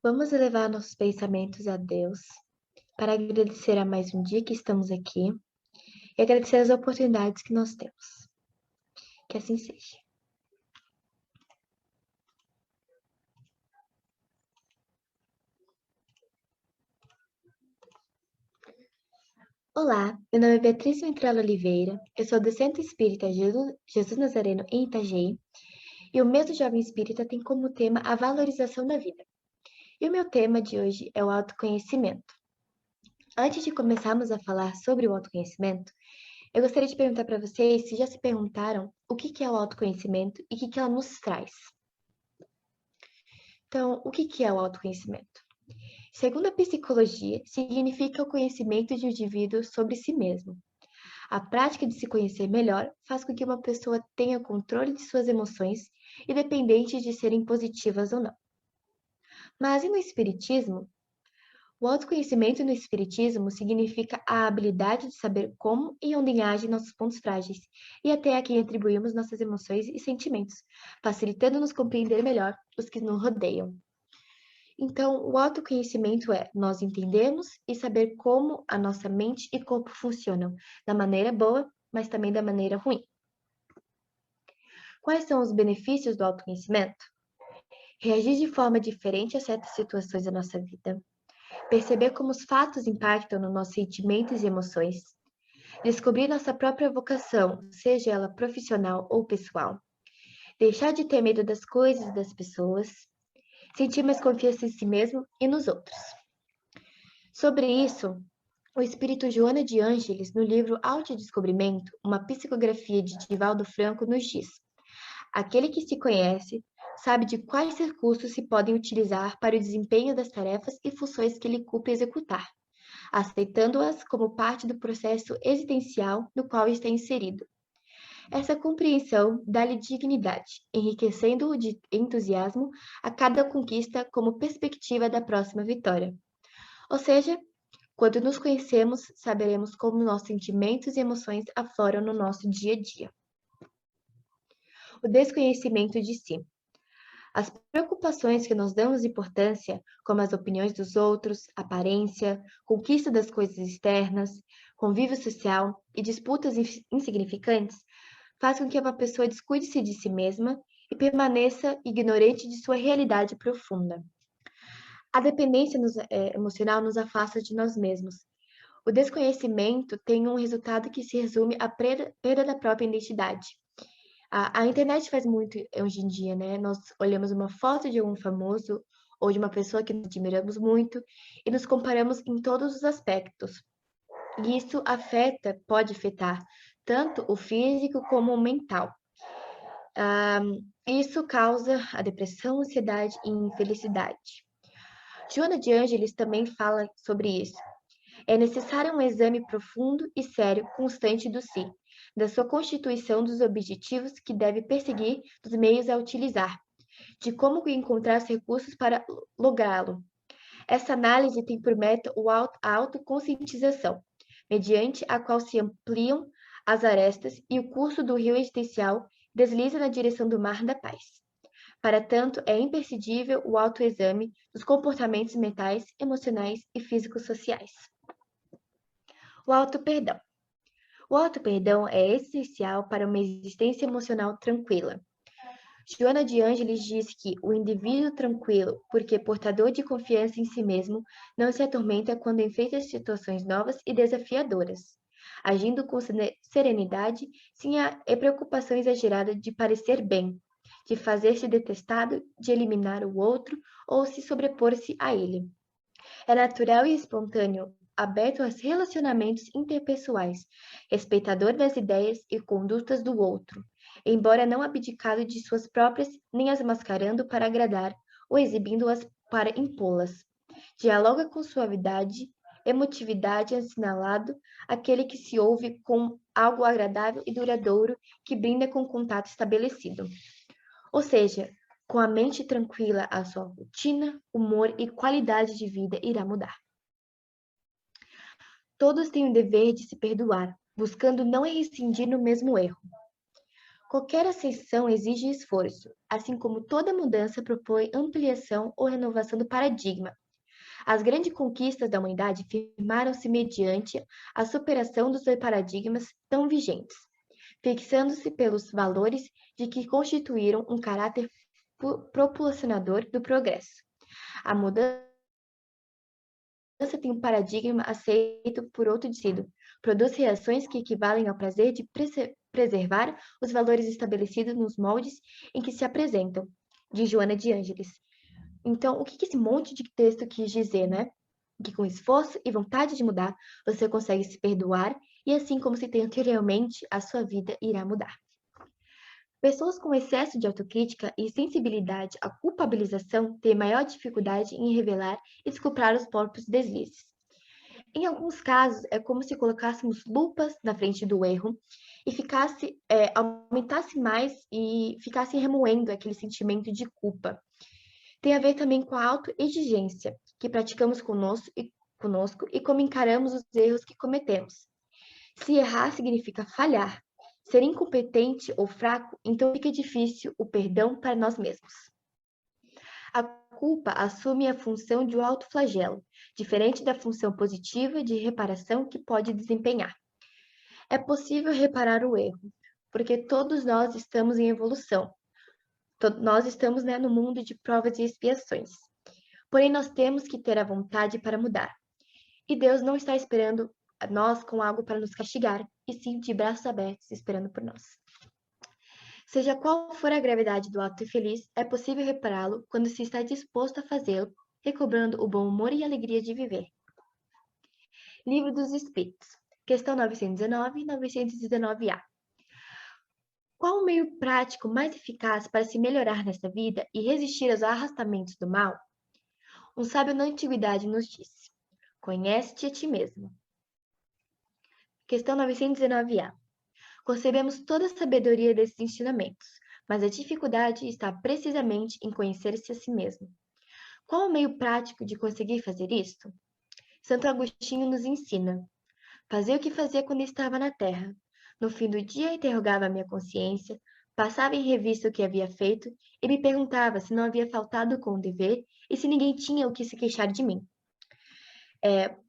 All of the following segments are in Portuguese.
Vamos elevar nossos pensamentos a Deus para agradecer a mais um dia que estamos aqui e agradecer as oportunidades que nós temos. Que assim seja. Olá, meu nome é Beatriz Ventrela Oliveira, eu sou do Centro Espírita Jesus Nazareno em Itajaí e o mês do Jovem Espírita tem como tema a valorização da vida. E o meu tema de hoje é o autoconhecimento. Antes de começarmos a falar sobre o autoconhecimento, eu gostaria de perguntar para vocês se já se perguntaram o que é o autoconhecimento e o que ela nos traz. Então, o que é o autoconhecimento? Segundo a psicologia, significa o conhecimento de um indivíduo sobre si mesmo. A prática de se conhecer melhor faz com que uma pessoa tenha controle de suas emoções, independente de serem positivas ou não. Mas e no Espiritismo? O autoconhecimento no Espiritismo significa a habilidade de saber como e onde agem nossos pontos frágeis, e até a quem atribuímos nossas emoções e sentimentos, facilitando-nos compreender melhor os que nos rodeiam. Então, o autoconhecimento é nós entendermos e saber como a nossa mente e corpo funcionam, da maneira boa, mas também da maneira ruim. Quais são os benefícios do autoconhecimento? Reagir de forma diferente a certas situações da nossa vida. Perceber como os fatos impactam nos nossos sentimentos e emoções. Descobrir nossa própria vocação, seja ela profissional ou pessoal. Deixar de ter medo das coisas e das pessoas. Sentir mais confiança em si mesmo e nos outros. Sobre isso, o espírito Joana de Ângeles, no livro Autodescobrimento, uma psicografia de Divaldo Franco, nos diz: aquele que se conhece sabe de quais recursos se podem utilizar para o desempenho das tarefas e funções que ele cumpre executar, aceitando-as como parte do processo existencial no qual está inserido. Essa compreensão dá-lhe dignidade, enriquecendo-o de entusiasmo a cada conquista como perspectiva da próxima vitória. Ou seja, quando nos conhecemos, saberemos como nossos sentimentos e emoções afloram no nosso dia a dia. O desconhecimento de si. As preocupações que nós damos importância, como as opiniões dos outros, aparência, conquista das coisas externas, convívio social e disputas insignificantes, faz com que uma pessoa descuide-se de si mesma e permaneça ignorante de sua realidade profunda. A dependência emocional nos afasta de nós mesmos. O desconhecimento tem um resultado que se resume à perda da própria identidade. A internet faz muito hoje em dia, né? Nós olhamos uma foto de algum famoso ou de uma pessoa que nós admiramos muito e nos comparamos em todos os aspectos. E isso pode afetar tanto o físico como o mental. Isso causa a depressão, ansiedade e infelicidade. Joana de Ângeles também fala sobre isso. É necessário um exame profundo e sério, constante do si, da sua constituição, dos objetivos que deve perseguir, dos meios a utilizar, de como encontrar os recursos para lográ-lo. Essa análise tem por meta a autoconscientização, mediante a qual se ampliam as arestas e o curso do rio existencial desliza na direção do mar da paz. Para tanto, é imprescindível o autoexame dos comportamentos mentais, emocionais e físicos sociais. O auto-perdão. O auto-perdão é essencial para uma existência emocional tranquila. Joana de Ângeles diz que o indivíduo tranquilo, porque portador de confiança em si mesmo, não se atormenta quando enfrenta situações novas e desafiadoras, agindo com serenidade, sem a preocupação exagerada de parecer bem, de fazer-se detestado, de eliminar o outro ou se sobrepor-se a ele. É natural e espontâneo, aberto aos relacionamentos interpessoais, respeitador das ideias e condutas do outro, embora não abdicado de suas próprias, nem as mascarando para agradar ou exibindo-as para impô-las. Dialoga com suavidade, emotividade assinalado, aquele que se ouve com algo agradável e duradouro que brinda com contato estabelecido. Ou seja, com a mente tranquila, a sua rotina, humor e qualidade de vida irá mudar. Todos têm o dever de se perdoar, buscando não rescindir no mesmo erro. Qualquer ascensão exige esforço, assim como toda mudança propõe ampliação ou renovação do paradigma. As grandes conquistas da humanidade firmaram-se mediante a superação dos paradigmas tão vigentes, fixando-se pelos valores de que constituíram um caráter propulsionador do progresso. A mudança tem um paradigma aceito por outro indivíduo, produz reações que equivalem ao prazer de preservar os valores estabelecidos nos moldes em que se apresentam, de Joana de Ângeles. Então, o que esse monte de texto quis dizer, né? Que com esforço e vontade de mudar, você consegue se perdoar e assim como se tem anteriormente, a sua vida irá mudar. Pessoas com excesso de autocrítica e sensibilidade à culpabilização têm maior dificuldade em revelar e desculpar os próprios deslizes. Em alguns casos, é como se colocássemos lupas na frente do erro e aumentasse mais e ficasse remoendo aquele sentimento de culpa. Tem a ver também com a autoexigência que praticamos conosco e como encaramos os erros que cometemos. Se errar significa falhar, ser incompetente ou fraco, então fica difícil o perdão para nós mesmos. A culpa assume a função de um autoflagelo, diferente da função positiva de reparação que pode desempenhar. É possível reparar o erro, porque todos nós estamos em evolução. Nós estamos, no mundo de provas e expiações. Porém, nós temos que ter a vontade para mudar. E Deus não está esperando a nós com algo para nos castigar, e sim de braços abertos esperando por nós. Seja qual for a gravidade do ato infeliz, é possível repará-lo quando se está disposto a fazê-lo, recobrando o bom humor e a alegria de viver. Livro dos Espíritos, questão 919 e 919-A. Qual o meio prático mais eficaz para se melhorar nesta vida e resistir aos arrastamentos do mal? Um sábio na antiguidade nos disse: conhece-te a ti mesmo. Questão 919-A. Concebemos toda a sabedoria desses ensinamentos, mas a dificuldade está precisamente em conhecer-se a si mesmo. Qual o meio prático de conseguir fazer isto? Santo Agostinho nos ensina: fazia o que fazia quando estava na terra. No fim do dia, interrogava a minha consciência, passava em revista o que havia feito e me perguntava se não havia faltado com o dever e se ninguém tinha o que se queixar de mim.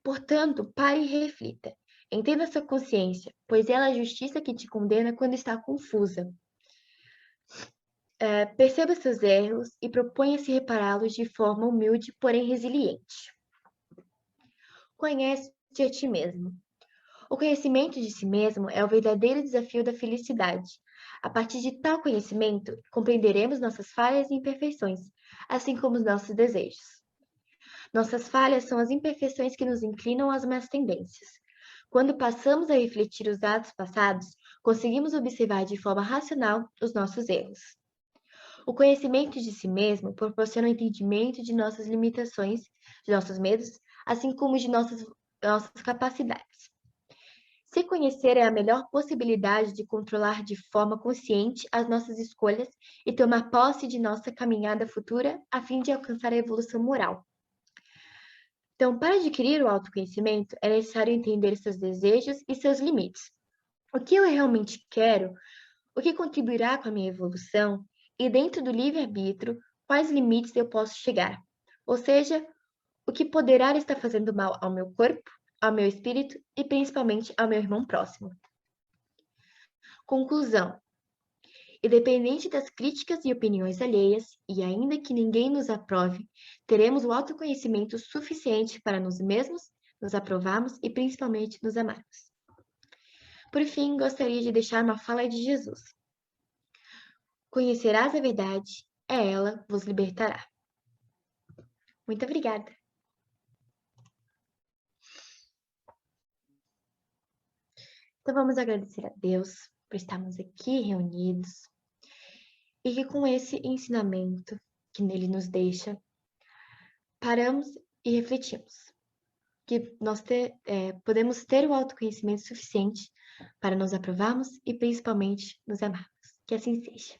Portanto, pare e reflita. Entenda sua consciência, pois ela é a justiça que te condena quando está confusa. Perceba seus erros e proponha-se repará-los de forma humilde, porém resiliente. Conhece-te a ti mesmo. O conhecimento de si mesmo é o verdadeiro desafio da felicidade. A partir de tal conhecimento, compreenderemos nossas falhas e imperfeições, assim como os nossos desejos. Nossas falhas são as imperfeições que nos inclinam às más tendências. Quando passamos a refletir os atos passados, conseguimos observar de forma racional os nossos erros. O conhecimento de si mesmo proporciona o entendimento de nossas limitações, de nossos medos, assim como de nossas capacidades. Se conhecer é a melhor possibilidade de controlar de forma consciente as nossas escolhas e tomar posse de nossa caminhada futura a fim de alcançar a evolução moral. Então, para adquirir o autoconhecimento, é necessário entender seus desejos e seus limites. O que eu realmente quero, o que contribuirá com a minha evolução e, dentro do livre-arbítrio, quais limites eu posso chegar. Ou seja, o que poderá estar fazendo mal ao meu corpo, ao meu espírito e principalmente ao meu irmão próximo. Conclusão. Independente das críticas e opiniões alheias, e ainda que ninguém nos aprove, teremos o autoconhecimento suficiente para nós mesmos, nos aprovarmos e principalmente nos amarmos. Por fim, gostaria de deixar uma fala de Jesus. Conhecerás a verdade, ela vos libertará. Muito obrigada. Então vamos agradecer a Deus por estarmos aqui reunidos e que com esse ensinamento que nele nos deixa, paramos e refletimos. Que nós podemos ter o autoconhecimento suficiente para nos aprovarmos e principalmente nos amarmos. Que assim seja.